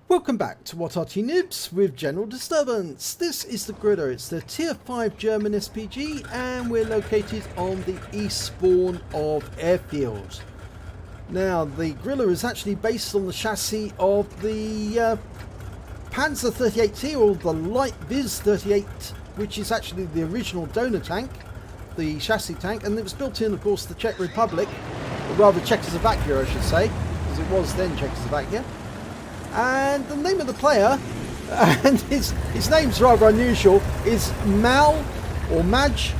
Welcome back to What Arty Noobs with General Disturbance. This is the Grille. It's the Tier 5 German SPG and we're located on the east spawn of Airfield. Now the Grille is actually based on the chassis of the Panzer 38T, or the Light Viz 38, which is actually the original donor tank, the chassis tank, and it was built in, of course, the Czech Republic, or rather Czechoslovakia I should say, because it was then Czechoslovakia. And the name of the player, and his name's rather unusual, is Mal or Maj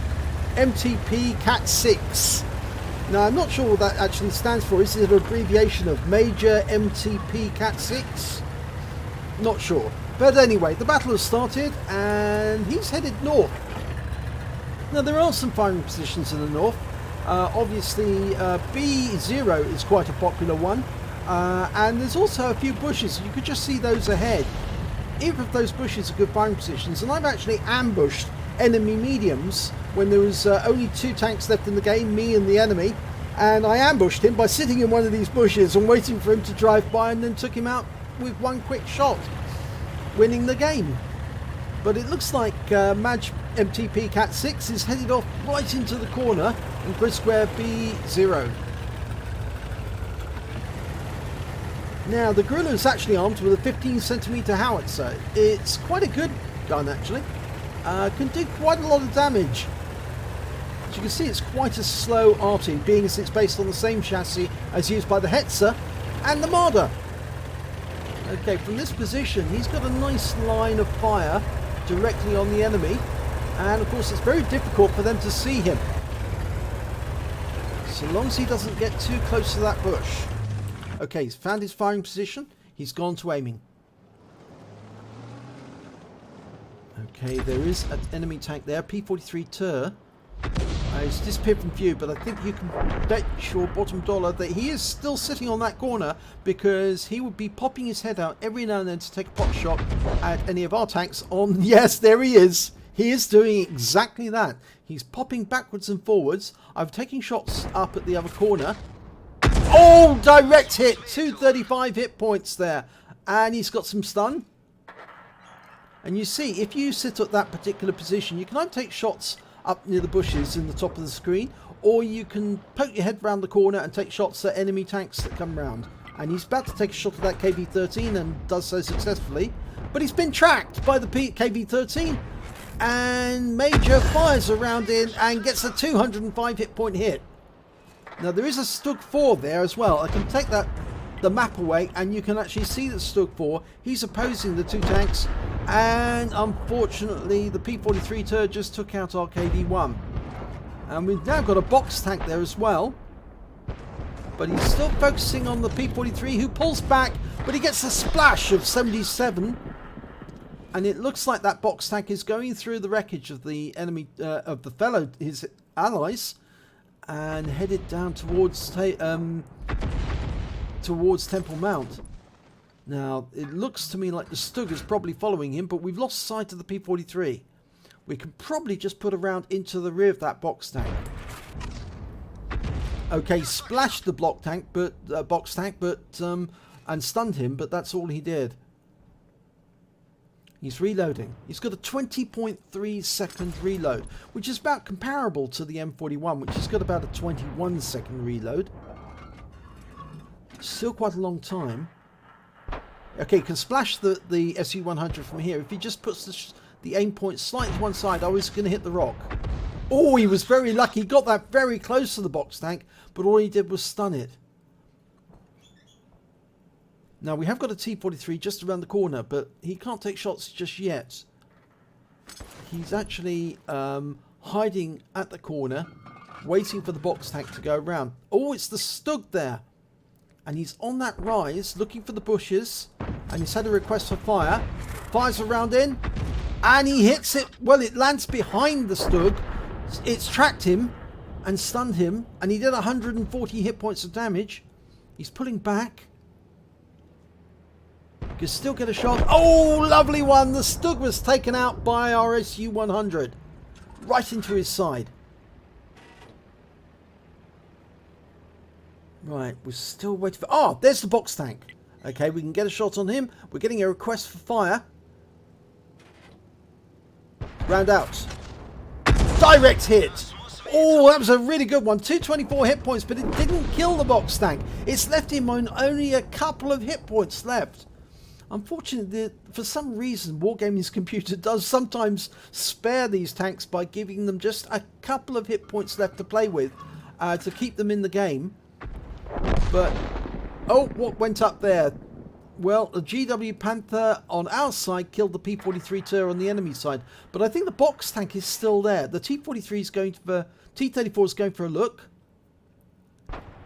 MTP Cat 6. Now I'm not sure what that actually stands for. Is it an abbreviation of Major MTP Cat 6? Not sure. But anyway, the battle has started and he's headed north. Now there are some firing positions in the north. Obviously B0 is quite a popular one. And there's also a few bushes. You could just see those ahead. Either of those bushes are good firing positions, and I've actually ambushed enemy mediums when there was only two tanks left in the game, me and the enemy, and I ambushed him by sitting in one of these bushes and waiting for him to drive by, and then took him out with one quick shot, winning the game. But it looks like Maj MTP Cat 6 is headed off right into the corner in grid square B0. Now the Grille is actually armed with a 15cm howitzer. It's quite a good gun actually. Can do quite a lot of damage. As you can see, it's quite a slow Arty, being as it's based on the same chassis as used by the Hetzer and the Marder. Okay, from this position he's got a nice line of fire directly on the enemy, and of course it's very difficult for them to see him, so long as he doesn't get too close to that bush. Okay, he's found his firing position. He's gone to aiming. Okay, there is an enemy tank there. P-43 Tur. He's disappeared from view, but I think you can bet your bottom dollar that he is still sitting on that corner, because he would be popping his head out every now and then to take a pot shot at any of our tanks on... Yes, there he is. He is doing exactly that. He's popping backwards and forwards. I'm taking shots up at the other corner. Oh, direct hit, 235 hit points there, and he's got some stun. And you see, if you sit at that particular position, you can either take shots up near the bushes in the top of the screen, or you can poke your head round the corner and take shots at enemy tanks that come round. And he's about to take a shot at that KV-13 and does so successfully, but he's been tracked by the KV-13, and Major fires around in and gets a 205 hit point hit. Now there is a Stug 4 there as well. I can take the map away and you can actually see that Stug 4, he's opposing the two tanks, and unfortunately the P-43 Tur just took out our KV-1. And we've now got a box tank there as well, but he's still focusing on the P-43, who pulls back, but he gets a splash of 77, and it looks like that box tank is going through the wreckage of the enemy, his allies, and headed down towards Temple Mount. Now it looks to me like the Stug is probably following him, but we've lost sight of the P-43. We can probably just put a round into the rear of that box tank. Okay, splashed the box tank, and stunned him, but that's all he did. He's reloading. He's got a 20.3 second reload, which is about comparable to the M41, which has got about a 21 second reload. Still quite a long time. Okay, you can splash the SU-100 from here. If he just puts the aim point slightly to one side, I was going to hit the rock. Oh, he was very lucky. He got that very close to the box tank, but all he did was stun it. Now we have got a T-43 just around the corner, but he can't take shots just yet. He's actually hiding at the corner, waiting for the box tank to go around. Oh, it's the Stug there. And he's on that rise, looking for the bushes, and he's had a request for fire. Fires a round in, and he hits it. Well, it lands behind the Stug. It's tracked him and stunned him, and he did 140 hit points of damage. He's pulling back. Can still get a shot. Oh, lovely one. The Stug was taken out by our SU-100. Right into his side. Right, we're still waiting for... Oh, there's the box tank. Okay, we can get a shot on him. We're getting a request for fire. Round out. Direct hit. Oh, that was a really good one. 224 hit points, but it didn't kill the box tank. It's left him on only a couple of hit points left. Unfortunately, for some reason, Wargaming's computer does sometimes spare these tanks by giving them just a couple of hit points left to play with to keep them in the game. But, oh, what went up there? Well, the GW Panther on our side killed the P-43 Tur on the enemy side. But I think the box tank is still there. The T-43 is going for... T-34 is going for a look.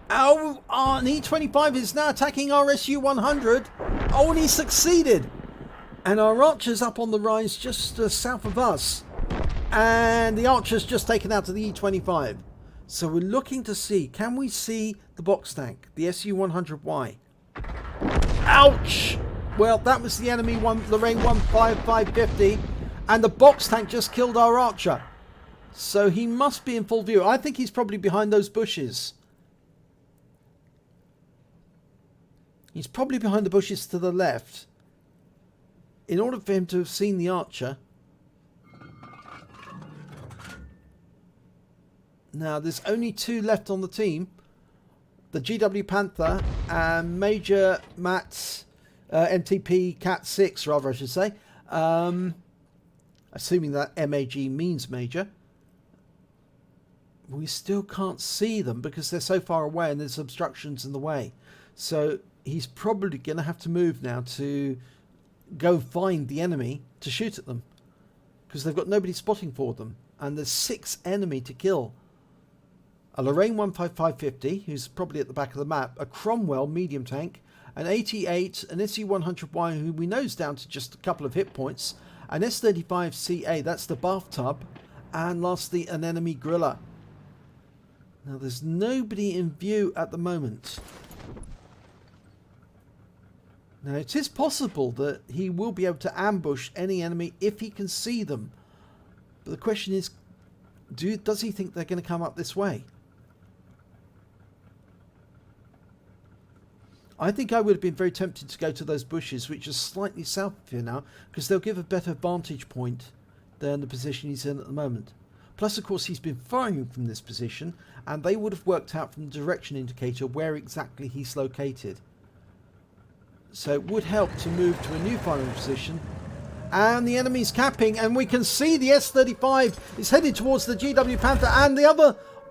Oh, an E-25 is now attacking our Su-100. Oh, and he succeeded. And our Archer's up on the rise just south of us. And the Archer's just taken out to the E-25. So we're looking to see, can we see the box tank, the Su-100Y? Ouch! Well, that was the enemy Lorraine 15550, and the box tank just killed our Archer. So he must be in full view. I think he's probably behind those bushes. He's probably behind the bushes to the left. In order for him to have seen the Archer. Now, there's only two left on the team. The GW Panther and Major Matt's MTP Cat 6, rather, I should say. Assuming that MAG means Major. We still can't see them because they're so far away and there's obstructions in the way. So he's probably going to have to move now to go find the enemy to shoot at them. Because they've got nobody spotting for them. And there's 6 enemy to kill. A Lorraine 15550, who's probably at the back of the map, a Cromwell medium tank, an 88, an SE-100Y, who we know is down to just a couple of hit points, an S-35CA, that's the bathtub, and lastly an enemy Grille. Now there's nobody in view at the moment. Now it is possible that he will be able to ambush any enemy if he can see them. But the question is, does he think they're going to come up this way? I think I would have been very tempted to go to those bushes, which are slightly south of here now, because they'll give a better vantage point than the position he's in at the moment. Plus, of course, he's been firing from this position, and they would have worked out from the direction indicator where exactly he's located. So it would help to move to a new firing position. And the enemy's capping, and we can see the S-35 is headed towards the GW Panther, and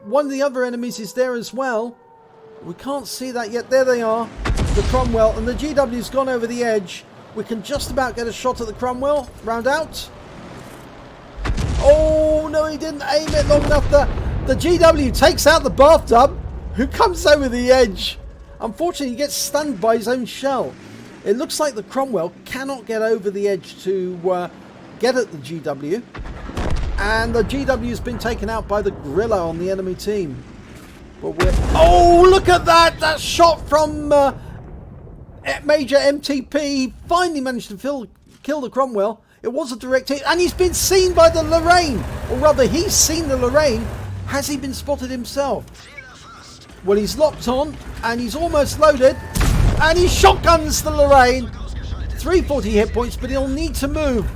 one of the other enemies is there as well. We can't see that yet. There they are, the Cromwell, and the GW's gone over the edge. We can just about get a shot at the Cromwell. Round out. Oh no, he didn't aim it long enough. The GW takes out the bathtub, who comes over the edge. Unfortunately, he gets stunned by his own shell. It looks like the Cromwell cannot get over the edge to get at the GW. And the GW has been taken out by the Grille on the enemy team. But oh, look at that! That shot from Major MTP. He finally managed to kill the Cromwell. It was a direct hit. And he's been seen by the Lorraine. Or rather, he's seen the Lorraine. Has he been spotted himself? Well, he's locked on. And he's almost loaded. And he shotguns the Lorraine. 340 hit points, but he'll need to move.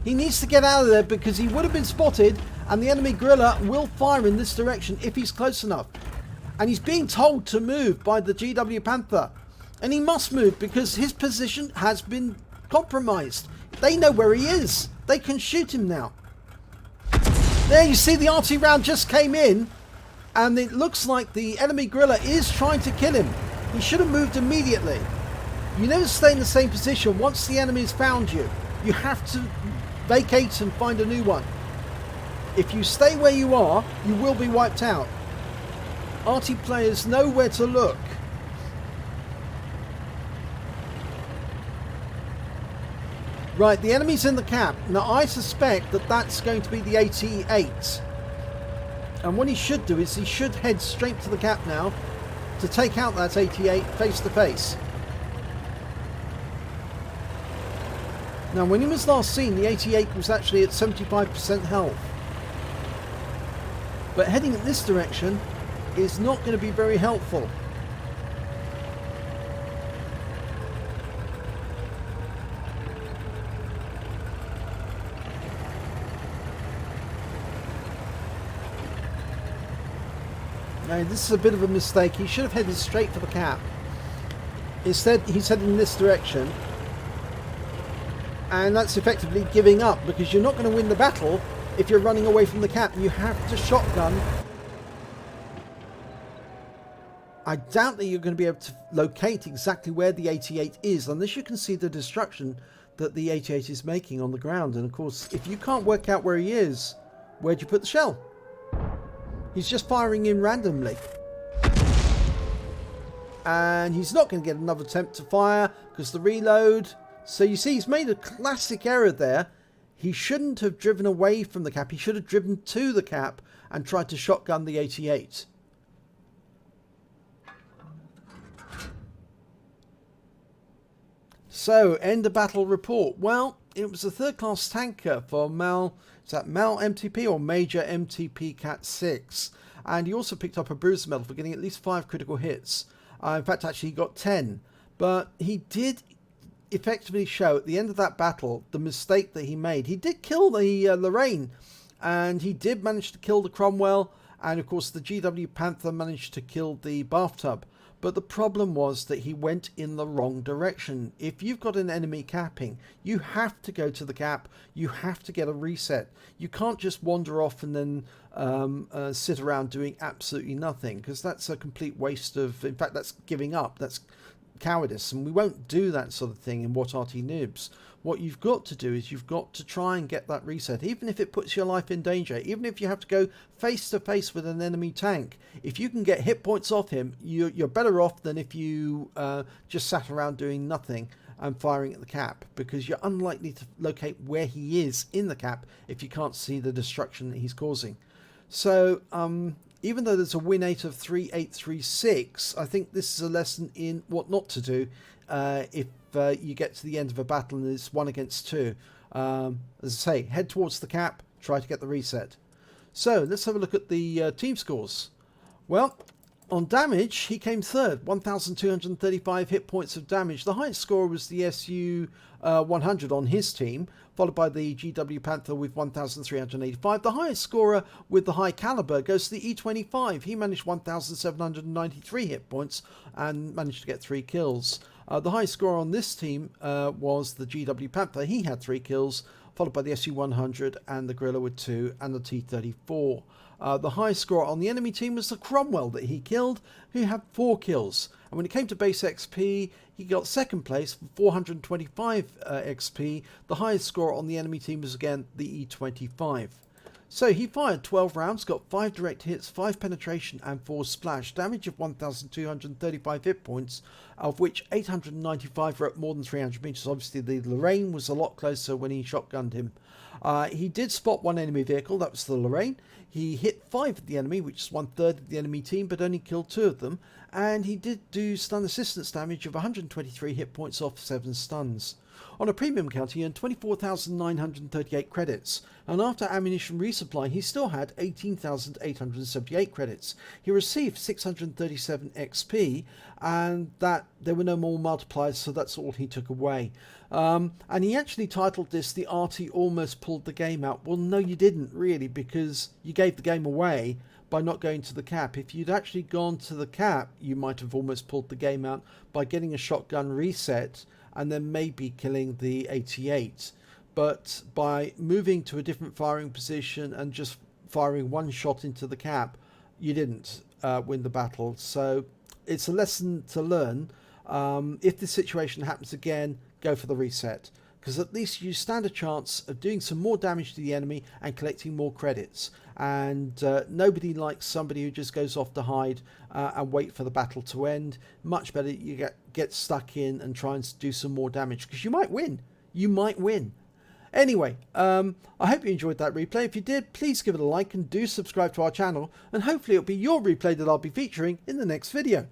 He needs to get out of there because he would have been spotted, and the enemy Grille will fire in this direction if he's close enough. And he's being told to move by the GW Panther. And he must move because his position has been compromised. They know where he is. They can shoot him now. There you see the Arty round just came in, and it looks like the enemy Grille is trying to kill him. He should have moved immediately. You never stay in the same position once the enemy has found you. You have to vacate and find a new one. If you stay where you are, you will be wiped out. Arty players know where to look. Right, the enemy's in the cap. Now I suspect that that's going to be the 88. And what he should do is he should head straight to the cap now to take out that 88 face to face. Now when he was last seen, the 88 was actually at 75% health. But heading in this direction is not going to be very helpful. Now, this is a bit of a mistake. He should have headed straight for the cap. Instead, he's heading in this direction. And that's effectively giving up, because you're not going to win the battle if you're running away from the cap. You have to shotgun. I doubt that you're going to be able to locate exactly where the 88 is, unless you can see the destruction that the 88 is making on the ground. And of course, if you can't work out where he is, where'd you put the shell? He's just firing in randomly. And he's not going to get another attempt to fire because the reload. So you see, he's made a classic error there. He shouldn't have driven away from the cap. He should have driven to the cap and tried to shotgun the 88. So, end of battle report. Well, it was a third-class tanker for Mal. Is that Mal MTP or Major MTP Cat 6? And he also picked up a bruiser medal for getting at least 5 critical hits. In fact, actually, he got 10. But he did effectively show at the end of that battle the mistake that he made. He did kill the Lorraine, and he did manage to kill the Cromwell, and of course the GW Panther managed to kill the bathtub. But the problem was that he went in the wrong direction. If you've got an enemy capping, you have to go to the cap. You have to get a reset. You can't just wander off and then sit around doing absolutely nothing, because that's a complete waste of... In fact, that's giving up. That's cowardice, and we won't do that sort of thing in What Arty Noobs. What you've got to do is you've got to try and get that reset, even if it puts your life in danger, even if you have to go face to face with an enemy tank. If you can get hit points off him, you're better off than if you just sat around doing nothing and firing at the cap, because you're unlikely to locate where he is in the cap if you can't see the destruction that he's causing. So even though there's a win rate of 3836, I think this is a lesson in what not to do if you get to the end of a battle and it's 1 against 2. As I say, head towards the cap, try to get the reset. So let's have a look at the team scores. Well, on damage, he came third, 1,235 hit points of damage. The highest score was the SU 100 on his team, followed by the GW Panther with 1,385. The highest scorer with the high caliber goes to the E25. He managed 1,793 hit points and managed to get 3 kills. The highest score on this team was the GW Panther. He had 3 kills, followed by the SU100 and the Grille with 2 and the T34. The highest score on the enemy team was the Cromwell that he killed, who had 4 kills. And when it came to base XP, he got second place for 425 XP. The highest score on the enemy team was again the E25. So he fired 12 rounds, got 5 direct hits, 5 penetration and 4 splash. Damage of 1,235 hit points, of which 895 were at more than 300 meters. Obviously the Lorraine was a lot closer when he shotgunned him. He did spot 1 enemy vehicle, that was the Lorraine. He hit 5 of the enemy, which is 1/3 of the enemy team, but only killed 2 of them. And he did do stun assistance damage of 123 hit points off 7 stuns. On a premium count, he earned 24,938 credits, and after ammunition resupply, he still had 18,878 credits. He received 637 XP, and that there were no more multipliers, so that's all he took away. And he actually titled this "The Arty Almost Pulled the Game Out." Well, no, you didn't really, because you gave the game away by not going to the cap. If you'd actually gone to the cap, you might have almost pulled the game out by getting a shotgun reset and then maybe killing the 88. But by moving to a different firing position and just firing 1 shot into the cap, you didn't win the battle. So it's a lesson to learn. If this situation happens again, go for the reset, because at least you stand a chance of doing some more damage to the enemy and collecting more credits. And nobody likes somebody who just goes off to hide and wait for the battle to end. Much better you get stuck in and try and do some more damage, because you might win. You might win. Anyway, I hope you enjoyed that replay. If you did, please give it a like and do subscribe to our channel, and hopefully it'll be your replay that I'll be featuring in the next video.